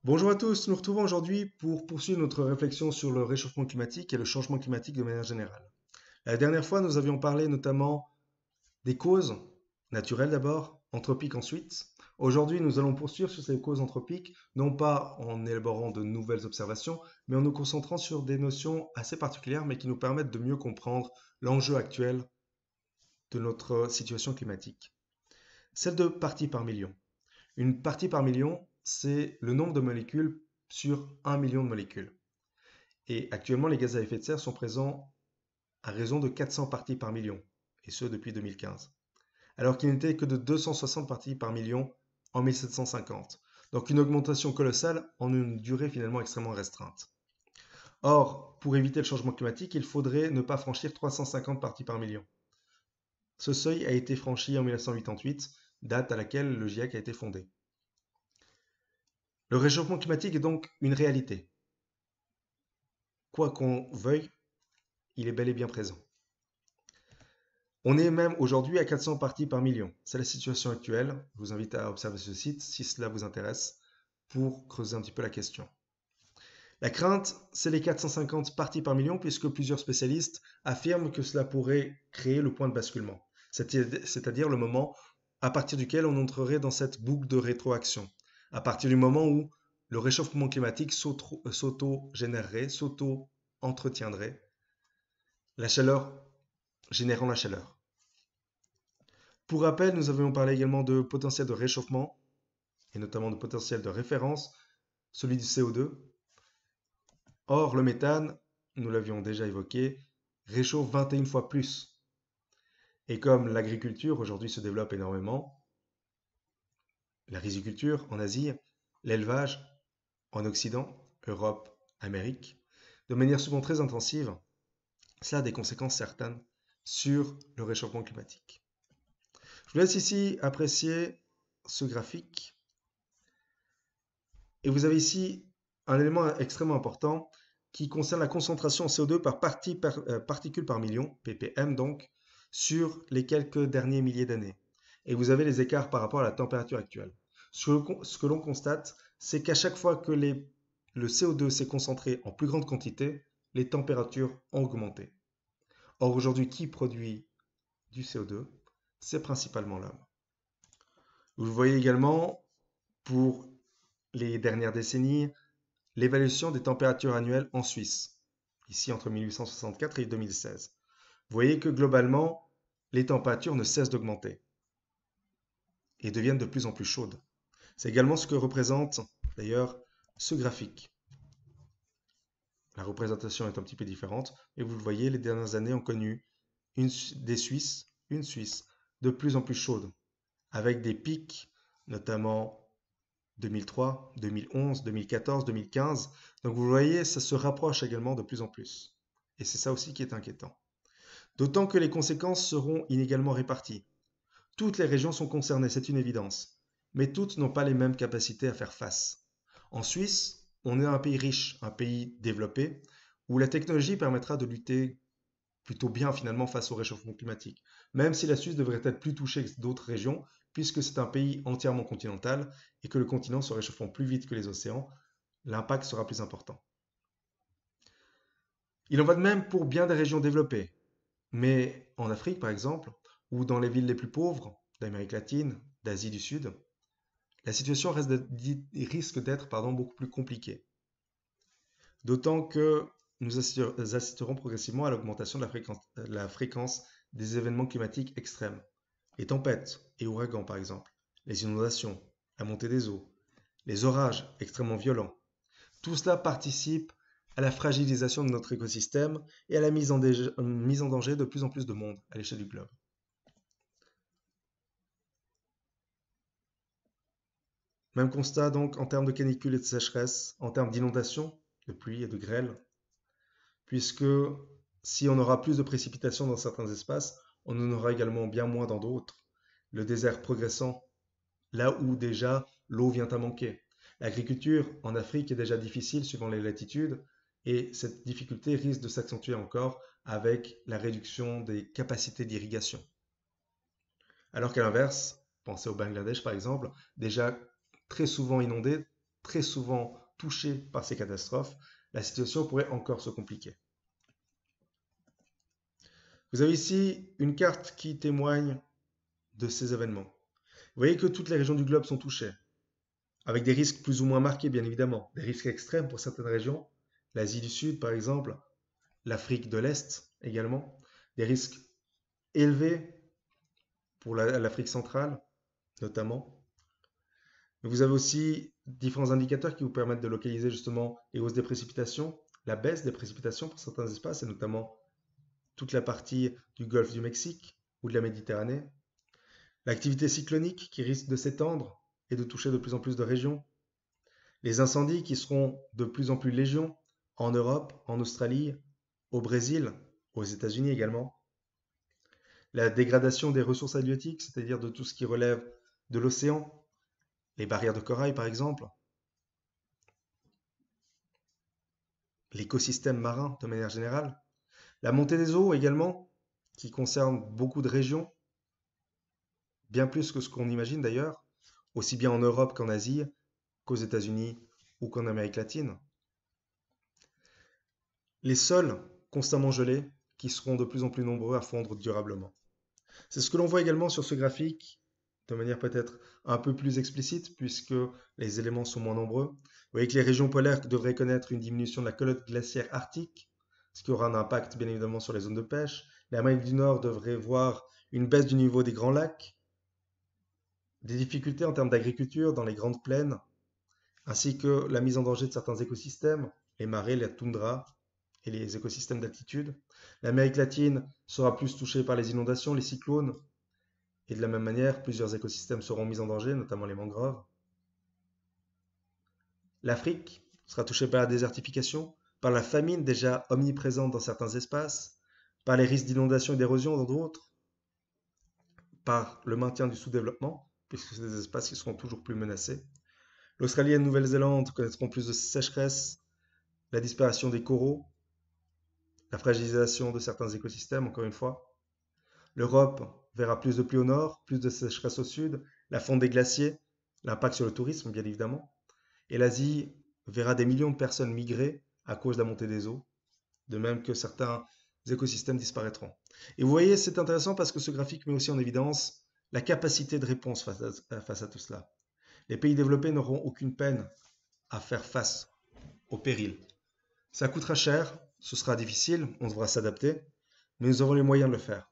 Bonjour à tous, nous nous retrouvons aujourd'hui pour poursuivre notre réflexion sur le réchauffement climatique et le changement climatique de manière générale. La dernière fois, nous avions parlé notamment des causes naturelles d'abord, anthropiques ensuite. Aujourd'hui, nous allons poursuivre sur ces causes anthropiques, non pas en élaborant de nouvelles observations, mais en nous concentrant sur des notions assez particulières, mais qui nous permettent de mieux comprendre l'enjeu actuel de notre situation climatique. Celle de parties par million. Une partie par million, c'est le nombre de molécules sur 1 million de molécules. Et actuellement, les gaz à effet de serre sont présents à raison de 400 parties par million, et ce depuis 2015, alors qu'il n'était que de 260 parties par million en 1750. Donc une augmentation colossale en une durée finalement extrêmement restreinte. Or, pour éviter le changement climatique, il faudrait ne pas franchir 350 parties par million. Ce seuil a été franchi en 1988, date à laquelle le GIEC a été fondé. Le réchauffement climatique est donc une réalité. Quoi qu'on veuille, il est bel et bien présent. On est même aujourd'hui à 400 parties par million. C'est la situation actuelle. Je vous invite à observer ce site si cela vous intéresse pour creuser un petit peu la question. La crainte, c'est les 450 parties par million puisque plusieurs spécialistes affirment que cela pourrait créer le point de basculement, c'est-à-dire le moment à partir duquel on entrerait dans cette boucle de rétroaction, à partir du moment où le réchauffement climatique s'auto-générerait, s'auto-entretiendrait, la chaleur générant la chaleur. Pour rappel, nous avions parlé également de potentiel de réchauffement, et notamment de potentiel de référence, celui du CO2. Or, le méthane, nous l'avions déjà évoqué, réchauffe 21 fois plus. Et comme l'agriculture aujourd'hui se développe énormément, la riziculture en Asie, l'élevage en Occident, Europe, Amérique, de manière souvent très intensive, cela a des conséquences certaines sur le réchauffement climatique. Je vous laisse ici apprécier ce graphique. Et vous avez ici un élément extrêmement important qui concerne la concentration en CO2 par particule par million, ppm donc, sur les quelques derniers milliers d'années. Et vous avez les écarts par rapport à la température actuelle. Ce que l'on constate, c'est qu'à chaque fois que le CO2 s'est concentré en plus grande quantité, les températures ont augmenté. Or aujourd'hui, qui produit du CO2? C'est principalement l'homme. Vous voyez également, pour les dernières décennies, l'évaluation des températures annuelles en Suisse, ici entre 1864 et 2016. Vous voyez que globalement, les températures ne cessent d'augmenter et deviennent de plus en plus chaudes. C'est également ce que représente d'ailleurs ce graphique. La représentation est un petit peu différente, et vous le voyez, les dernières années ont connu une Suisse de plus en plus chaude, avec des pics, notamment 2003, 2011, 2014, 2015. Donc vous voyez, ça se rapproche également de plus en plus. Et c'est ça aussi qui est inquiétant. D'autant que les conséquences seront inégalement réparties. Toutes les régions sont concernées, c'est une évidence. Mais toutes n'ont pas les mêmes capacités à faire face. En Suisse, on est un pays riche, un pays développé, où la technologie permettra de lutter plutôt bien finalement face au réchauffement climatique. Même si la Suisse devrait être plus touchée que d'autres régions, puisque c'est un pays entièrement continental et que le continent se réchauffant plus vite que les océans, l'impact sera plus important. Il en va de même pour bien des régions développées, mais en Afrique par exemple, ou dans les villes les plus pauvres d'Amérique latine, d'Asie du Sud, la situation risque d'être beaucoup plus compliquée. D'autant que nous assisterons progressivement à l'augmentation de la fréquence des événements climatiques extrêmes. Les tempêtes et ouragans par exemple, les inondations, la montée des eaux, les orages extrêmement violents. Tout cela participe à la fragilisation de notre écosystème et à la mise en danger de plus en plus de monde à l'échelle du globe. Même constat donc en termes de canicule et de sécheresse, en termes d'inondations, de pluie et de grêle, puisque si on aura plus de précipitations dans certains espaces, on en aura également bien moins dans d'autres. Le désert progressant, là où déjà l'eau vient à manquer. L'agriculture en Afrique est déjà difficile suivant les latitudes, et cette difficulté risque de s'accentuer encore avec la réduction des capacités d'irrigation. Alors qu'à l'inverse, pensez au Bangladesh par exemple, déjà très souvent inondé, très souvent touchés par ces catastrophes, la situation pourrait encore se compliquer. Vous avez ici une carte qui témoigne de ces événements. Vous voyez que toutes les régions du globe sont touchées, avec des risques plus ou moins marqués, bien évidemment, des risques extrêmes pour certaines régions, l'Asie du Sud par exemple, l'Afrique de l'Est également, des risques élevés pour l'Afrique centrale notamment. Mais vous avez aussi différents indicateurs qui vous permettent de localiser justement les hausses des précipitations, la baisse des précipitations pour certains espaces, et notamment toute la partie du golfe du Mexique ou de la Méditerranée, l'activité cyclonique qui risque de s'étendre et de toucher de plus en plus de régions, les incendies qui seront de plus en plus légion en Europe, en Australie, au Brésil, aux États-Unis également, la dégradation des ressources halieutiques, c'est-à-dire de tout ce qui relève de l'océan, les barrières de corail par exemple, l'écosystème marin de manière générale, la montée des eaux également, qui concerne beaucoup de régions, bien plus que ce qu'on imagine d'ailleurs, aussi bien en Europe qu'en Asie, qu'aux États-Unis ou qu'en Amérique latine. Les sols constamment gelés, qui seront de plus en plus nombreux à fondre durablement. C'est ce que l'on voit également sur ce graphique, de manière peut-être un peu plus explicite, puisque les éléments sont moins nombreux. Vous voyez que les régions polaires devraient connaître une diminution de la calotte glaciaire arctique, ce qui aura un impact bien évidemment sur les zones de pêche. L'Amérique du Nord devrait voir une baisse du niveau des grands lacs, des difficultés en termes d'agriculture dans les grandes plaines, ainsi que la mise en danger de certains écosystèmes, les marais, la toundra et les écosystèmes d'altitude. L'Amérique latine sera plus touchée par les inondations, les cyclones, et de la même manière, plusieurs écosystèmes seront mis en danger, notamment les mangroves. L'Afrique sera touchée par la désertification, par la famine déjà omniprésente dans certains espaces, par les risques d'inondation et d'érosion dans d'autres, par le maintien du sous-développement, puisque c'est des espaces qui seront toujours plus menacés. L'Australie et la Nouvelle-Zélande connaîtront plus de sécheresse, la disparition des coraux, la fragilisation de certains écosystèmes, encore une fois. L'Europe verra plus de pluie au nord, plus de sécheresse au sud, la fonte des glaciers, l'impact sur le tourisme, bien évidemment. Et l'Asie verra des millions de personnes migrer à cause de la montée des eaux, de même que certains écosystèmes disparaîtront. Et vous voyez, c'est intéressant parce que ce graphique met aussi en évidence la capacité de réponse face à tout cela. Les pays développés n'auront aucune peine à faire face au péril. Ça coûtera cher, ce sera difficile, on devra s'adapter, mais nous avons les moyens de le faire.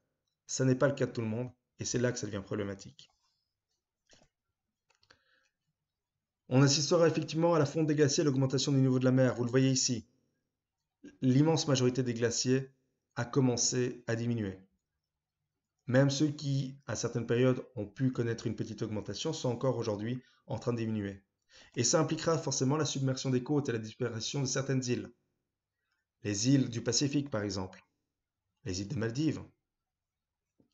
Ça n'est pas le cas de tout le monde, et c'est là que ça devient problématique. On assistera effectivement à la fonte des glaciers et à l'augmentation du niveau de la mer, vous le voyez ici. L'immense majorité des glaciers a commencé à diminuer. Même ceux qui, à certaines périodes, ont pu connaître une petite augmentation sont encore aujourd'hui en train de diminuer. Et ça impliquera forcément la submersion des côtes et la disparition de certaines îles. Les îles du Pacifique, par exemple, les îles des Maldives,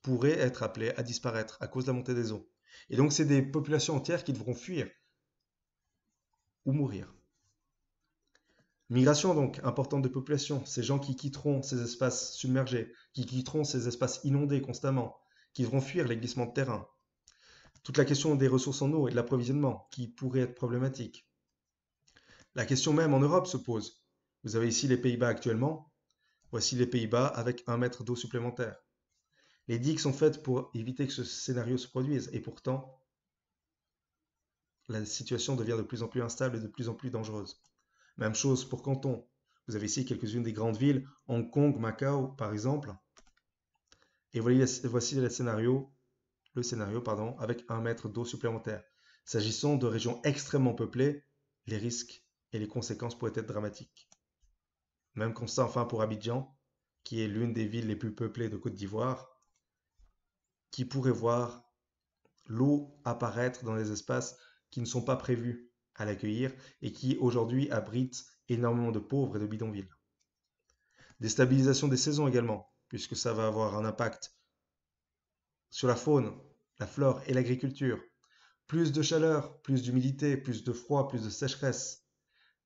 pourraient être appelées à disparaître à cause de la montée des eaux. Et donc, c'est des populations entières qui devront fuir ou mourir. Migration donc importante de population, ces gens qui quitteront ces espaces submergés, qui quitteront ces espaces inondés constamment, qui devront fuir les glissements de terrain. Toute la question des ressources en eau et de l'approvisionnement qui pourrait être problématique. La question même en Europe se pose. Vous avez ici les Pays-Bas actuellement, voici les Pays-Bas avec 1 mètre d'eau supplémentaire. Les digues sont faites pour éviter que ce scénario se produise et pourtant la situation devient de plus en plus instable et de plus en plus dangereuse. Même chose pour Canton. Vous avez ici quelques-unes des grandes villes, Hong Kong, Macao par exemple. Et voici le scénario avec 1 mètre d'eau supplémentaire. S'agissant de régions extrêmement peuplées, les risques et les conséquences pourraient être dramatiques. Même constat enfin pour Abidjan, qui est l'une des villes les plus peuplées de Côte d'Ivoire, qui pourrait voir l'eau apparaître dans des espaces qui ne sont pas prévus à l'accueillir et qui aujourd'hui abritent énormément de pauvres et de bidonvilles. Déstabilisation des saisons également, puisque ça va avoir un impact sur la faune, la flore et l'agriculture. Plus de chaleur, plus d'humidité, plus de froid, plus de sécheresse.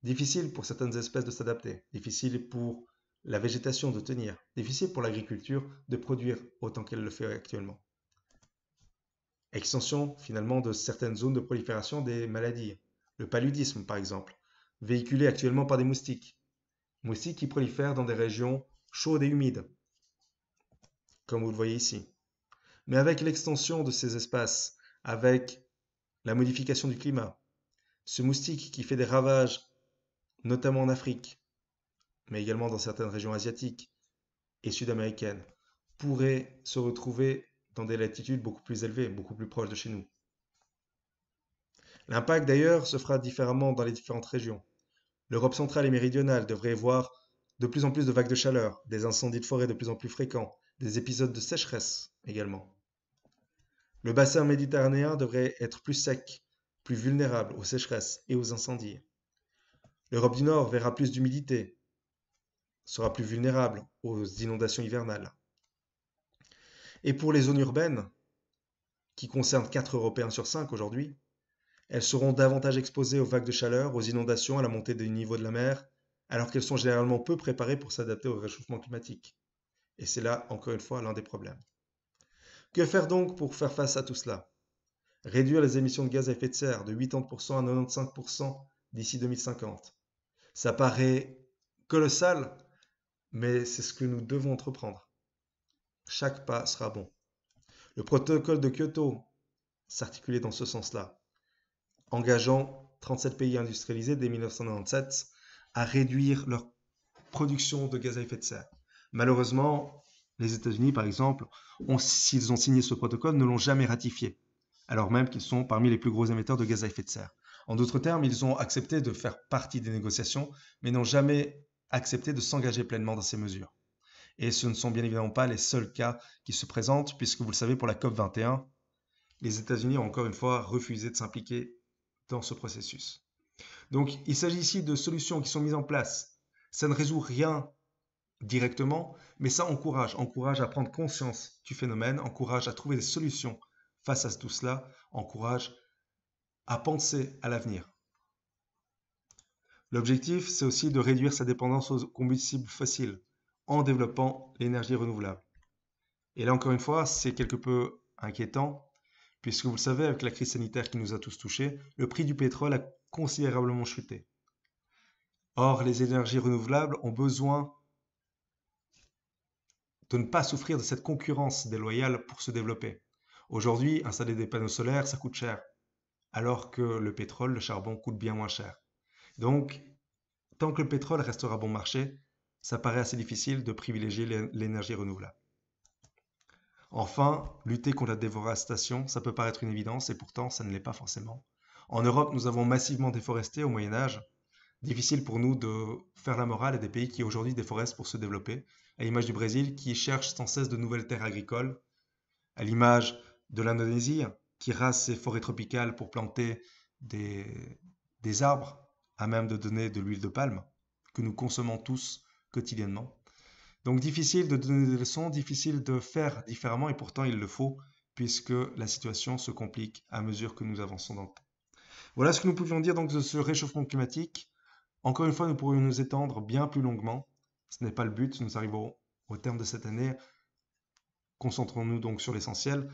Difficile pour certaines espèces de s'adapter, difficile pour la végétation de tenir, difficile pour l'agriculture de produire autant qu'elle le fait actuellement. Extension finalement de certaines zones de prolifération des maladies. Le paludisme, par exemple, véhiculé actuellement par des moustiques. Moustiques qui prolifèrent dans des régions chaudes et humides, comme vous le voyez ici. Mais avec l'extension de ces espaces, avec la modification du climat, ce moustique qui fait des ravages, notamment en Afrique, mais également dans certaines régions asiatiques et sud-américaines, pourrait se retrouver dans des latitudes beaucoup plus élevées, beaucoup plus proches de chez nous. L'impact d'ailleurs se fera différemment dans les différentes régions. L'Europe centrale et méridionale devrait voir de plus en plus de vagues de chaleur, des incendies de forêt de plus en plus fréquents, des épisodes de sécheresse également. Le bassin méditerranéen devrait être plus sec, plus vulnérable aux sécheresses et aux incendies. L'Europe du Nord verra plus d'humidité, sera plus vulnérable aux inondations hivernales. Et pour les zones urbaines, qui concernent 4 Européens sur 5 aujourd'hui, elles seront davantage exposées aux vagues de chaleur, aux inondations, à la montée du niveau de la mer, alors qu'elles sont généralement peu préparées pour s'adapter au réchauffement climatique. Et c'est là, encore une fois, l'un des problèmes. Que faire donc pour faire face à tout cela? Réduire les émissions de gaz à effet de serre de 80% à 95% d'ici 2050. Ça paraît colossal, mais c'est ce que nous devons entreprendre. Chaque pas sera bon. Le protocole de Kyoto s'articulait dans ce sens-là, engageant 37 pays industrialisés dès 1997 à réduire leur production de gaz à effet de serre. Malheureusement, les États-Unis, par exemple, s'ils ont signé ce protocole, ne l'ont jamais ratifié, alors même qu'ils sont parmi les plus gros émetteurs de gaz à effet de serre. En d'autres termes, ils ont accepté de faire partie des négociations, mais n'ont jamais accepté de s'engager pleinement dans ces mesures. Et ce ne sont bien évidemment pas les seuls cas qui se présentent, puisque vous le savez, pour la COP21, les États-Unis ont encore une fois refusé de s'impliquer dans ce processus. Donc, il s'agit ici de solutions qui sont mises en place. Ça ne résout rien directement, mais ça encourage à prendre conscience du phénomène, encourage à trouver des solutions face à tout cela, encourage à penser à l'avenir. L'objectif, c'est aussi de réduire sa dépendance aux combustibles fossiles en développant l'énergie renouvelable. Et là, encore une fois, c'est quelque peu inquiétant, puisque vous le savez, avec la crise sanitaire qui nous a tous touchés, le prix du pétrole a considérablement chuté. Or, les énergies renouvelables ont besoin de ne pas souffrir de cette concurrence déloyale pour se développer. Aujourd'hui, installer des panneaux solaires, ça coûte cher, alors que le pétrole, le charbon coûte bien moins cher. Donc, tant que le pétrole restera bon marché, ça paraît assez difficile de privilégier l'énergie renouvelable. Enfin, lutter contre la déforestation, ça peut paraître une évidence et pourtant ça ne l'est pas forcément. En Europe, nous avons massivement déforesté au Moyen Âge. Difficile pour nous de faire la morale à des pays qui aujourd'hui déforestent pour se développer, à l'image du Brésil qui cherche sans cesse de nouvelles terres agricoles, à l'image de l'Indonésie qui rase ses forêts tropicales pour planter des arbres à même de donner de l'huile de palme que nous consommons tous quotidiennement. Donc difficile de donner des leçons, difficile de faire différemment et pourtant il le faut puisque la situation se complique à mesure que nous avançons dans le temps. Voilà ce que nous pouvions dire donc de ce réchauffement climatique. Encore une fois, nous pourrions nous étendre bien plus longuement. Ce n'est pas le but, nous arrivons au terme de cette année. Concentrons-nous donc sur l'essentiel.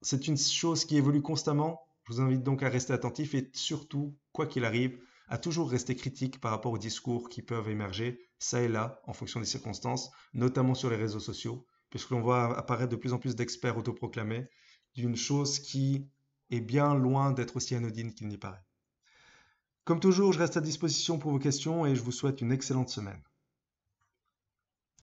C'est une chose qui évolue constamment. Je vous invite donc à rester attentif et surtout, quoi qu'il arrive, à toujours rester critique par rapport aux discours qui peuvent émerger, ça et là, en fonction des circonstances, notamment sur les réseaux sociaux, puisque l'on voit apparaître de plus en plus d'experts autoproclamés d'une chose qui est bien loin d'être aussi anodine qu'il n'y paraît. Comme toujours, je reste à disposition pour vos questions et je vous souhaite une excellente semaine.